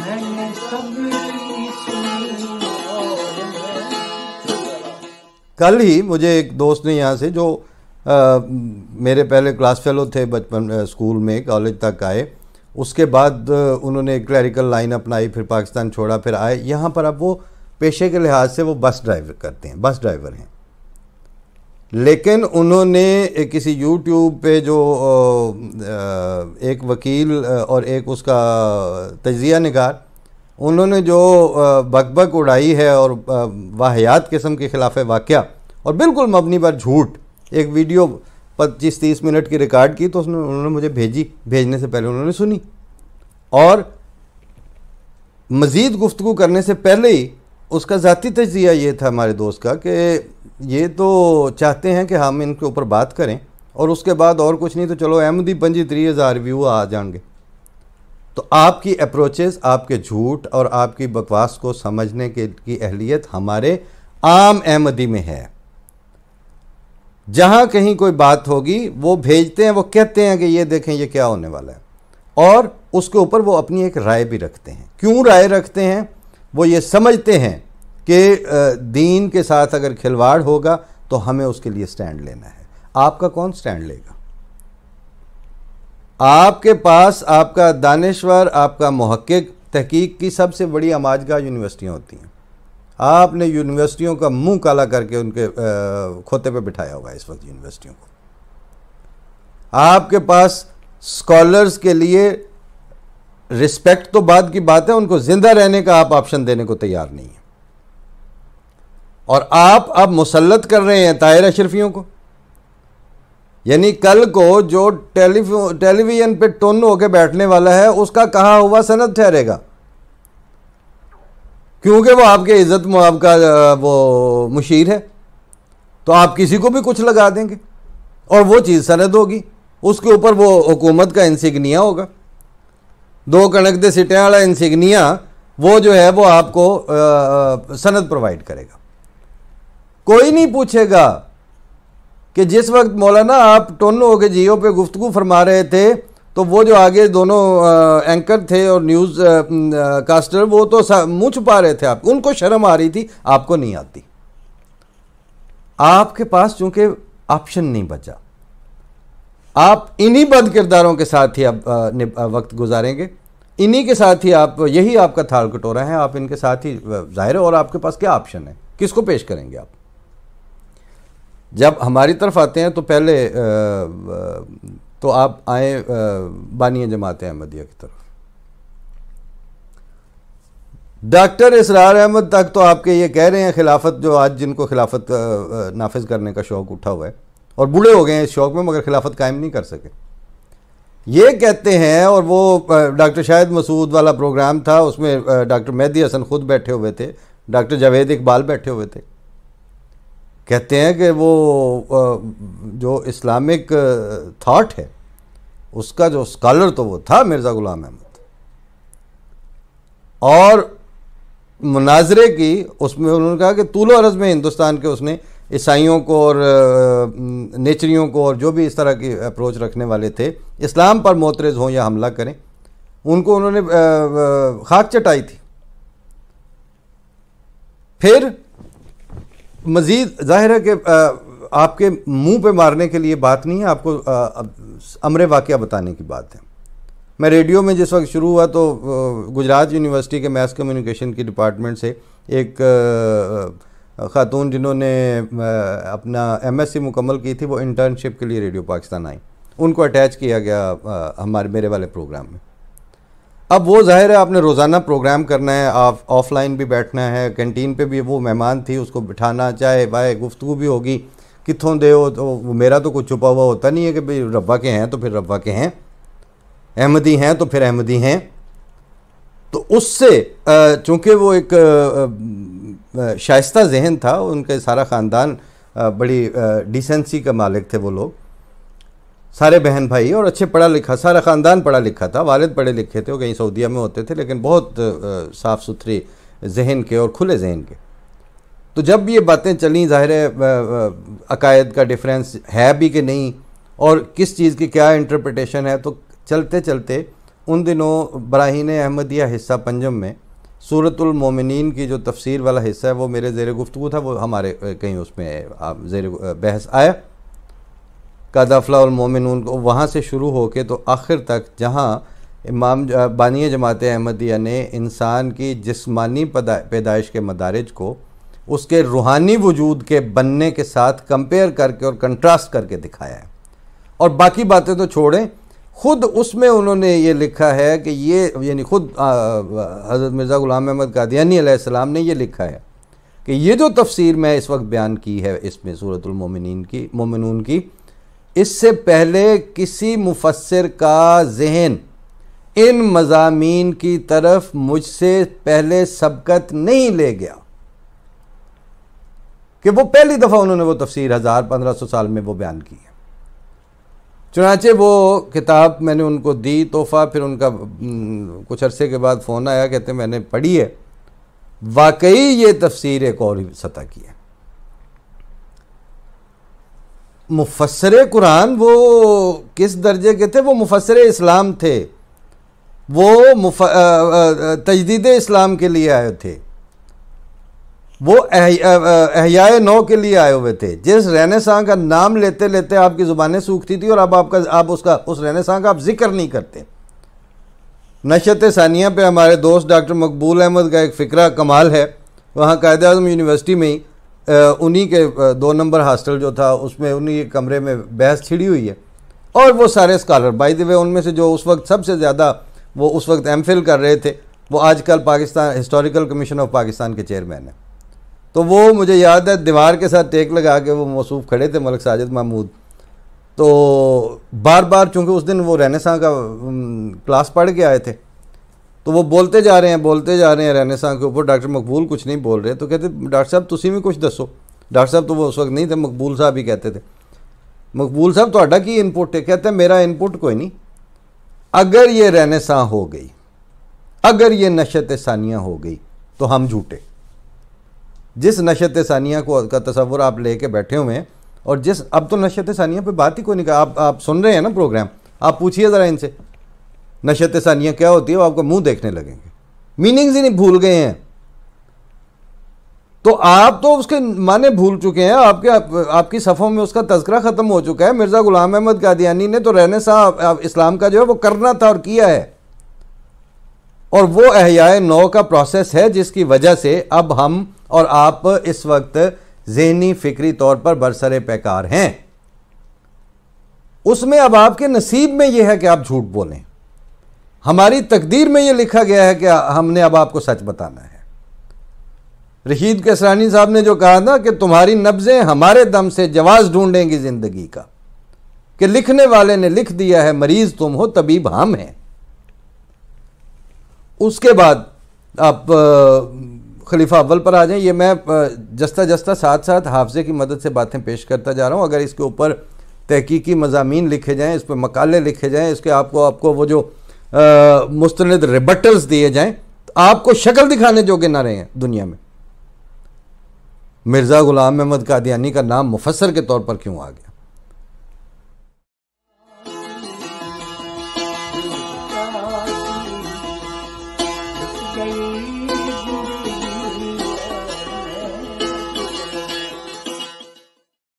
मैंने सबकी सुनी और कल ही मुझे एक दोस्त ने यहाँ से जो मेरे पहले क्लास फेलो थे बचपन स्कूल में, कॉलेज तक आए, उसके बाद उन्होंने क्लरिकल लाइन अपनाई, फिर पाकिस्तान छोड़ा, फिर आए यहाँ पर। अब वो पेशे के लिहाज से वो बस ड्राइवर करते हैं, बस ड्राइवर हैं, लेकिन उन्होंने किसी यूट्यूब पे जो एक वकील और एक उसका तजिया निगार, उन्होंने जो बकबक उड़ाई है और वाहियात किस्म के खिलाफ वाक़या और बिल्कुल मबनी पर झूठ, एक वीडियो 25-30 मिनट की रिकॉर्ड की, तो उन्होंने मुझे भेजी। भेजने से पहले उन्होंने सुनी और मज़ीद गुफ्तगू करने से पहले ही उसका ज़ाती तजिया ये था हमारे दोस्त का कि ये तो चाहते हैं कि हम इनके ऊपर बात करें और उसके बाद और कुछ नहीं तो चलो अहमदी 25-30 व्यू आ जाएंगे। तो आपकी अप्रोचेस, आपके झूठ और आपकी बकवास को समझने की अहलियत हमारे आम अहमदी में है। जहाँ कहीं कोई बात होगी वो भेजते हैं, वो कहते हैं कि ये देखें ये क्या होने वाला है, और उसके ऊपर वो अपनी एक राय भी रखते हैं। क्यों राय रखते हैं? वो ये समझते हैं कि दीन के साथ अगर खिलवाड़ होगा तो हमें उसके लिए स्टैंड लेना है। आपका कौन स्टैंड लेगा? आपके पास आपका दानिश्वर, आपका मुहक्किक, तहकीक की सबसे बड़ी आमाजगाह यूनिवर्सिटियाँ होती हैं। आपने यूनिवर्सिटियों का मुंह काला करके उनके खोते पे बिठाया हुआ है इस वक्त यूनिवर्सिटियों को। आपके पास स्कॉलर्स के लिए रिस्पेक्ट तो बाद की बात है, उनको जिंदा रहने का आप ऑप्शन देने को तैयार नहीं है। और आप अब मुसल्लत कर रहे हैं ताहिर अशरफियों को। यानी कल को जो टेलीविजन पे टोन होकर बैठने वाला है उसका कहा हुआ सनद ठहरेगा, क्योंकि वो आपके इज्जत मुआब का वो मुशीर है। तो आप किसी को भी कुछ लगा देंगे और वो चीज़ सनद होगी, उसके ऊपर वो हुकूमत का इंसिग्निया होगा, 2 कणक दे सिटियां वाला इंसिग्निया, वो जो है वो आपको सनद प्रोवाइड करेगा। कोई नहीं पूछेगा कि जिस वक्त मौलाना आप टोनो होके जियो पे गुफ्तगू फरमा रहे थे तो वो जो आगे दोनों एंकर थे और न्यूज़ कास्टर, वो तो मुंह छुपा रहे थे, आप उनको शर्म आ रही थी, आपको नहीं आती। आपके पास चूंकि ऑप्शन नहीं बचा, आप इन्हीं बद किरदारों के साथ ही अब वक्त गुजारेंगे, इन्हीं के साथ ही आप, यही आपका थाल कटोरा है, आप इनके साथ ही जाहिर है। और आपके पास क्या ऑप्शन है? किसको पेश करेंगे आप? जब हमारी तरफ आते हैं तो पहले तो आप आए बानी जमात अहमदिया की तरफ। डॉक्टर इसरार अहमद तक तो आपके ये कह रहे हैं खिलाफत, जो आज जिनको खिलाफत नाफिज करने का शौक़ उठा हुआ है और बूढ़े हो गए हैं इस शौक़ में, मगर खिलाफत कायम नहीं कर सके, ये कहते हैं। और वो डॉक्टर शाहिद मसूद वाला प्रोग्राम था, उसमें डॉक्टर मेहदी हसन खुद बैठे हुए थे, डॉक्टर जावेद इकबाल बैठे हुए थे। कहते हैं कि वो जो इस्लामिक थॉट है उसका जो स्कॉलर तो वो था मिर्ज़ा ग़ुलाम अहमद, और मुनाजरे की उसमें उन्होंने कहा कि तूलो अर्ज़ में हिंदुस्तान के उसने ईसाइयों को और नेचरियों को और जो भी इस तरह की अप्रोच रखने वाले थे, इस्लाम पर मोतरज़ हों या हमला करें, उनको उन्होंने खाक चटाई थी। फिर मज़ीद जाहिर है कि आपके मुंह पे मारने के लिए बात नहीं है, आपको अमरे वाक़या बताने की बात है। मैं रेडियो में जिस वक्त शुरू हुआ तो गुजरात यूनिवर्सिटी के मैस कम्युनिकेशन की डिपार्टमेंट से एक ख़ातून जिन्होंने अपना MSc मुकम्मल की थी, वो इंटर्नशिप के लिए रेडियो पाकिस्तान आई, उनको अटैच किया गया मेरे वाले प्रोग्राम में। अब वो जाहिर है आपने रोज़ाना प्रोग्राम करना है, आप ऑफलाइन भी बैठना है, कैंटीन पे भी वो मेहमान थी, उसको बिठाना, चाहे वाहे गुफ्तगू भी होगी, कित्थों दे हो, तो मेरा तो कुछ छुपा हुआ होता नहीं है कि भाई रब्बा के हैं तो फिर रब्बा के हैं, अहमदी हैं तो फिर अहमदी हैं। तो उससे चूँकि वो एक शाइस्ता जहन था, उनके सारा ख़ानदान बड़ी डिसेंसी का मालिक थे वो लोग, सारे बहन भाई, और अच्छे पढ़ा लिखा, सारा ख़ानदान पढ़ा लिखा था, वालिद पढ़े लिखे थे, वो कहीं सऊदीया में होते थे, लेकिन बहुत साफ़ सुथरे जहन के और खुले जहन के। तो जब ये बातें चली, ज़ाहिर है अकायद का डिफरेंस है भी कि नहीं और किस चीज़ की क्या इंटरप्रिटेशन है, तो चलते चलते उन दिनों बराहीन अहमदिया हिस्सा पंजम में सूरतुल मोमिनीन की जो तफसीर वाला हिस्सा है वो मेरे ज़ेर गुफ्तगू था, वो हमारे कहीं उसमें आप ज़ेर बहस आया कद अफ़लाहुल मोमिनून को, वहाँ से शुरू होके तो आखिर तक जहाँ इमाम बानी जमात अहमदिया ने इंसान की जिस्मानी पैदाइश के मदारिज को उसके रूहानी वजूद के बनने के साथ कंपेयर करके और कंट्रास्ट करके दिखाया है। और बाकी बातें तो छोड़ें, ख़ुद उसमें उन्होंने ये लिखा है कि ये यानी ख़ुद हज़रत मिर्ज़ा ग़ुलाम अहमद क़ादियानी अलैहिस्सलाम ने ये लिखा है कि ये जो तफसीर मैं इस वक्त बयान की है इसमें सूरतुल मोमिनून की, इससे पहले किसी मुफस्सिर का ज़हन इन मज़ामीन की तरफ मुझसे पहले सबकत नहीं ले गया कि वो पहली दफ़ा उन्होंने वो तफसीर 1500 साल में वो बयान की है। चुनांचे वो किताब मैंने उनको दी तोहफ़ा, फिर उनका कुछ अरसे के बाद फ़ोन आया, कहते मैंने पढ़ी है, वाकई ये तफसीर एक और ही सतह की है। मुफस्सिर कुरान वो किस दर्जे के थे? वो मुफस्सिर इस्लाम थे, वो तजदीद इस्लाम के लिए आए थे, वो एहयाए नौ के लिए आए हुए थे। जिस रेनेसां का नाम लेते लेते आपकी ज़ुबानें सूखती थी और अब आप उस रेनेसां का आप जिक्र नहीं करते। नशत सानिया पे हमारे दोस्त डॉक्टर मकबूल अहमद का एक फ़िक्रा कमाल है। वहाँ कायद-ए-आज़म यूनिवर्सिटी में ही उन्हीं के 2 नंबर हॉस्टल जो था उसमें उन्हीं के कमरे में बहस छिड़ी हुई है और वो सारे स्कॉलर, बाय द वे उनमें से जो उस वक्त सबसे ज़्यादा वो उस वक्त एमफिल कर रहे थे वो आजकल Pakistan historical commission of Pakistan के चेयरमैन हैं। तो वो मुझे याद है दीवार के साथ टेक लगा के वो मौसूफ खड़े थे, मलिक साजिद महमूद। तो बार बार चूँकि उस दिन वो रेनेसां का क्लास पढ़ के आए थे तो वो बोलते जा रहे हैं रेनेसां के ऊपर। डॉक्टर मकबूल कुछ नहीं बोल रहे तो कहते डॉक्टर साहब तुसी भी कुछ दसो। डॉक्टर साहब तो वो उस वक्त नहीं थे, मकबूल साहब ही कहते थे। मकबूल साहब ਤੁਹਾਡਾ की इनपुट है? कहते हैं मेरा इनपुट कोई नहीं, अगर ये रेनेसां हो गई, अगर ये नशत सानिया हो गई तो हम झूठे। जिस नशत सानिया को का तस्वुर आप लेके बैठे हुए हैं और जिस अब तो नशत सानिया पे बात ही कोई नहीं। आप सुन रहे हैं ना प्रोग्राम, आप पूछिए ज़रा इनसे नशत सानिया क्या होती है, वो आपका मुंह देखने लगेंगे, मीनिंग्स ही नहीं भूल गए हैं। तो आप तो उसके माने भूल चुके हैं, आपकी सफ़ों में उसका तज़किरा ख़त्म हो चुका है। मिर्ज़ा ग़ुलाम अहमद क़ादियानी ने तो रेनेसां इस्लाम का जो है वो करना था और किया है, और वो एहयाए नौ का प्रोसेस है जिसकी वजह से अब हम और आप इस वक्त ज़हनी फ़िक्री तौर पर बरसरे पैकार हैं। उसमें अब आपके नसीब में यह है कि आप झूठ बोलें। हमारी तकदीर में यह लिखा गया है कि हमने अब आपको सच बताना है। रशीद कसरानी साहब ने जो कहा ना कि तुम्हारी नब्ज़ें हमारे दम से जवाज़ ढूंढेंगी ज़िंदगी का, कि लिखने वाले ने लिख दिया है मरीज़ तुम हो तबीब हम हैं। उसके बाद आप खलीफा अव्वल पर आ जाएं। ये मैं जस्ता साथ साथ हाफजे की मदद से बातें पेश करता जा रहा हूँ। अगर इसके ऊपर तहकीकी मज़ामीन लिखे जाएँ, इस पर मकाले लिखे जाएँ, इसके आपको वो जो मुस्तनद रिबटल्स दिए जाएँ, तो आपको शक्ल दिखाने जोगे ना रहे हैं दुनिया में। मिर्ज़ा ग़ुलाम अहमद क़ादियानी का नाम मुफस्सिर के तौर पर क्यों आ गया?